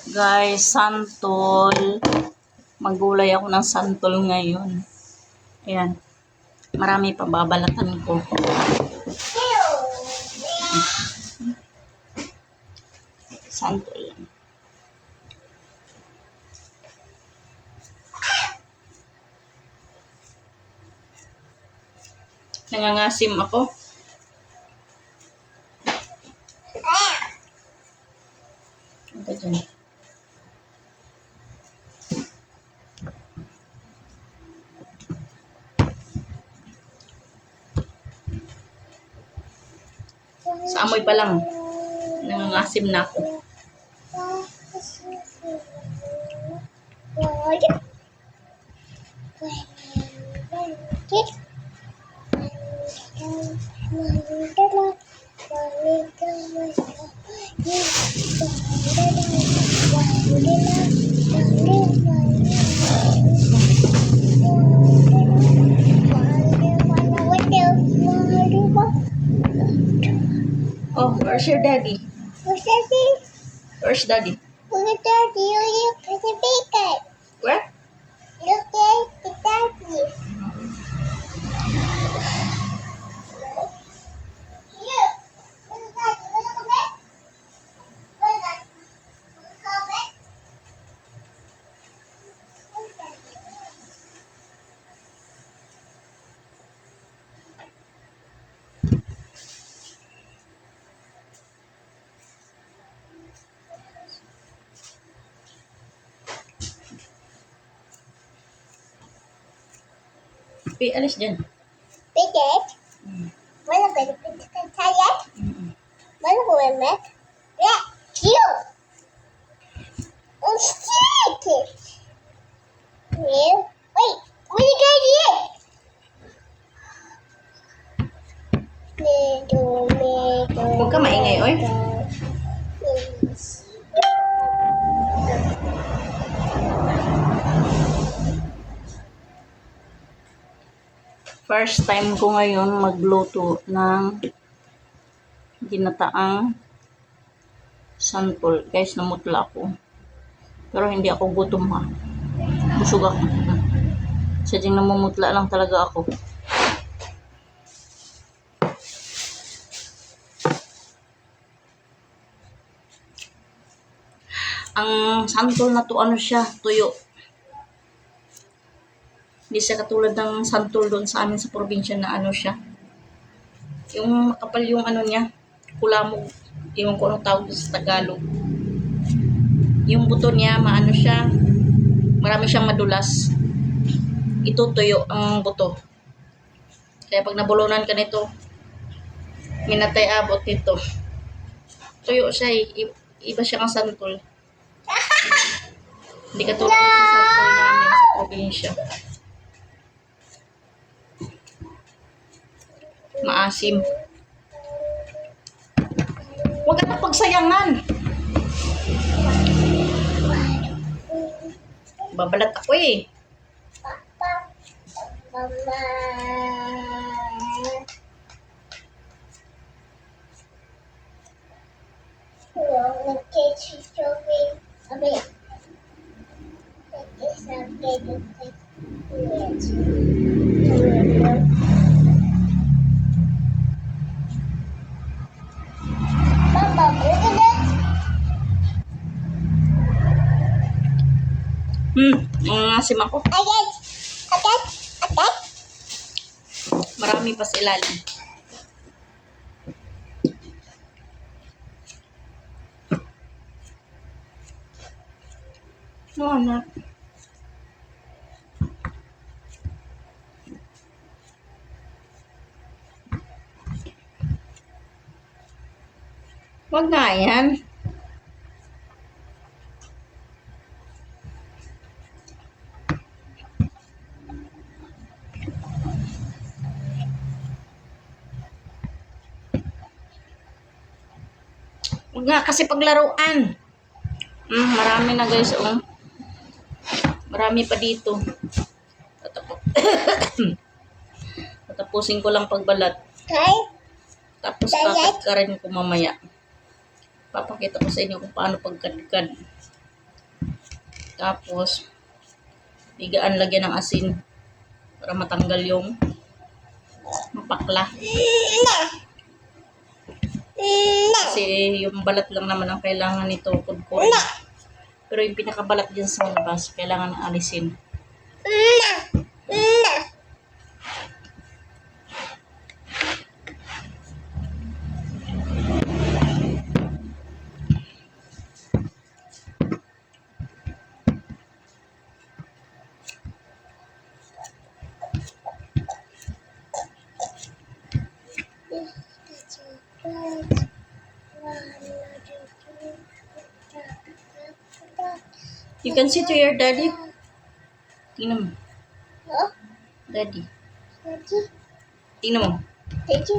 Guys, santol. Magulay ako ng santol ngayon. Ayan. Marami pa babalatan ko. Santol lang. Nangangasim ako. Ito dyan. Sa amoy pa lang, nangangasim na ako. Oh, where's your daddy? Where's Daddy? Where's daddy? Where's Daddy? Look at the bacon. Where? Look at the Daddy. Here. Where's Daddy? Wanna come back? Where's Daddy? Wanna come back? Where's Daddy? Alis dyan. Bacon? Wanna go to the toilet? Wanna go in bed? Yeah, you. I'm sick. You. Wait, what are you going to eat? Huwag ka maingay, oy. First time ko ngayon magluto ng ginataang santol. Guys, namutla ako. Pero hindi ako gutom ha. Busog ako. Sadyang namumutla lang talaga ako. Ang santol na to, ano siya, tuyo. Hindi siya katulad ng santol doon sa amin sa probinsya na ano siya. Yung makapal yung ano niya, kulamog. Yung kung anong tawag sa Tagalog. Yung buto niya, maano siya, marami siyang madulas. Ito tuyo ang buto. Kaya pag nabulunan ka nito, minatay abot nito. Tuyo siya, iba siya ang santol. Hindi katulad sa santol namin sa probinsya. Maasim. Huwag ka na pagsayangan. Babalat ako eh. Mama. Nangangasim ako. Marami pa sa ilalim. No, anak. Wag nga yan. Huwag nga kasi paglaruan. Marami na guys. Oh. Marami pa dito. Tatapusin ko lang pagbalat. Okay? Tapos kakatkarin ko mamaya. Papakita ko sa inyo kung paano pagkadkad. Tapos, bigaan lagyan ng asin para matanggal yung mapakla. Kasi yung balat lang naman ang kailangan nito, kudkurin. Pero yung pinakabalat dyan sa labas, kailangan alisin. You can say to your daddy. Tingnan mo. Huh? Daddy. Daddy? Tingnan mo. Daddy?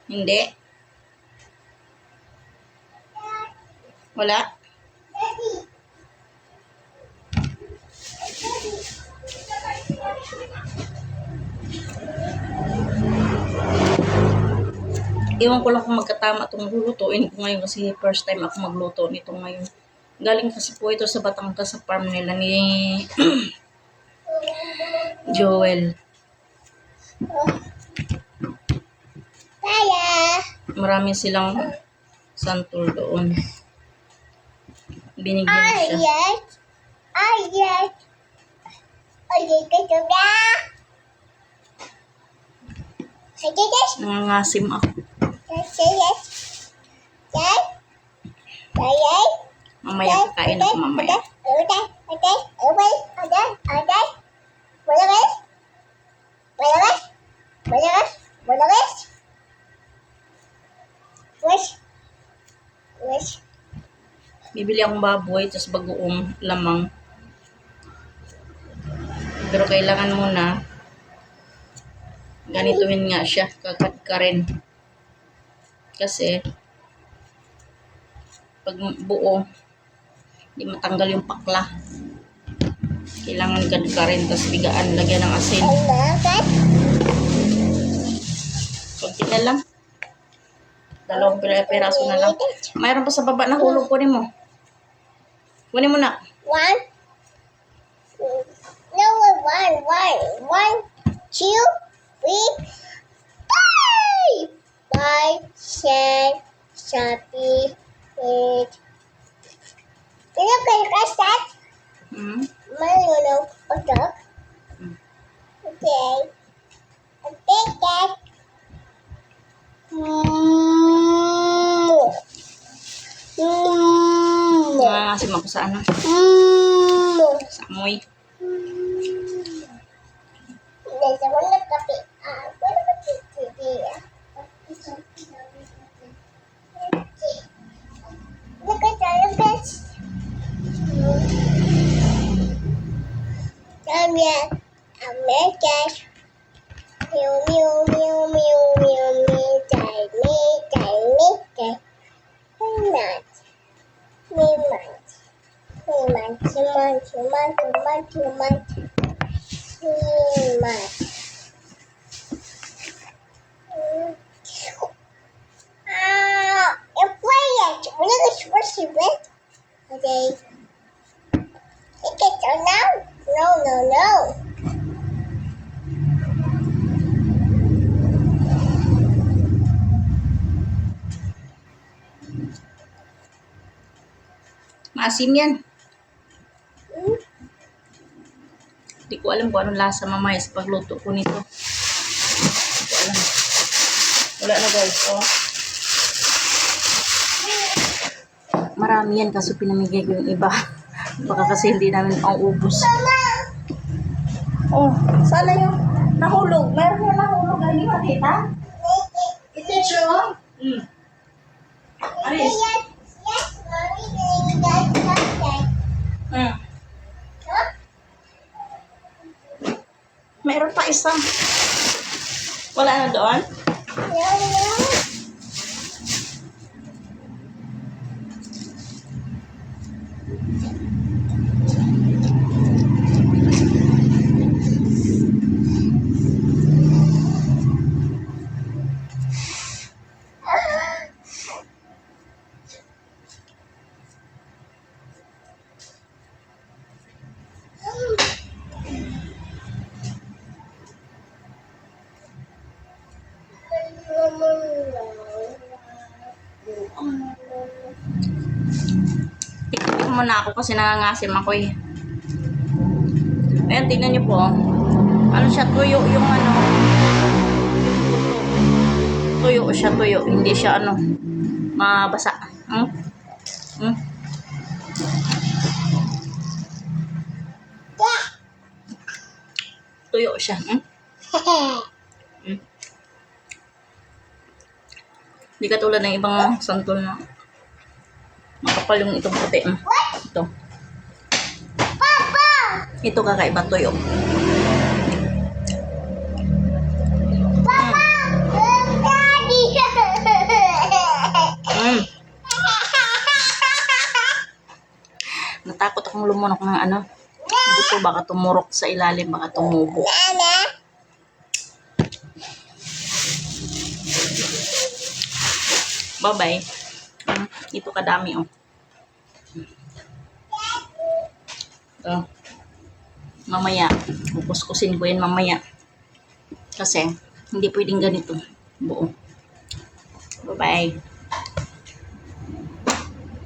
Hindi. Wala. Daddy? Iwan ko lang kung magkatama itong lulutuin ko ngayon kasi first time ako magluto nito ngayon. Galing kasi po ito sa Batangas sa farm nila ni Joel. Kaya. Marami silang santol doon. Binigyan siya. Ayat. Ayat. Ayat ka na. Ayat. Nangangasim ako. Ayat. Ayat. Ayat. Mamaya kakain ako mamaya. Bibili akong baboy, tapos bagoong lamang. Pero kailangan muna, ganituhin nga siya, kakat ka rin. Kasi, pag buo, hindi matanggal yung pakla. Kailangan gad ka rin, tapos bigaan, lagyan ng asin. Kunti na lang. 2 piraso na lang. Mayroon pa sa baba na hulog, kunin mo. Kunin mo na. One. No, one, 2, 3, 5, 6, 7, 8. You know, can you press that? Hmm? Malulog. Okay. Okay. Okay, Dad. Nangangasim ako sa ano? Sa amoy. There's a one of the what about this today? Look at that, look at American. Mew, mew, mew, mew, mew, mew, die, me, die, me, die. Not. Me, month. Me, month, 2 months, 2 months, 2 months, 2 months. Me, month. You're playing. We're not going to worship it. Okay. Take it now. No, no, no. Maasim yan. Hmm? Hindi ko alam kung anong lasa mamaya sa pagluto ko nito. Hindi ko alam. Wala na guys, oh. Marami yan kaso pinamigay ko yung iba. Baka kasi hindi namin pang-ubos. Oh, sana yung nahulog. Meron yung nahulog. Hindi makita? I-teacher mo? Hmm. Aris. Yes, Mommy, doing that Sunday. Hmm. Huh? Meron pa isa. Wala na doon? No, no. Tiktik mo na ako kasi nangangasim ako eh. Ayan, tingnan niyo po. Ano siya, tuyo yung ano. Tuyo siya, tuyo. Hindi siya ano, mabasa. Hmm? Hmm? Tuyo siya. Hmm? Hmm? Hindi katulad ng ibang santol na makapal yung itong puti. Hmm? Ito. Ito kakaiba tuyo. Mm. Natakot akong lumunok ng ano. Buto baka tumurok sa ilalim, baka tumubo. Bye-bye. Ito kadami oh. Mamaya, kukuskusin ko yan mamaya. Kasi, hindi pwedeng ganito. Buo. Bye-bye.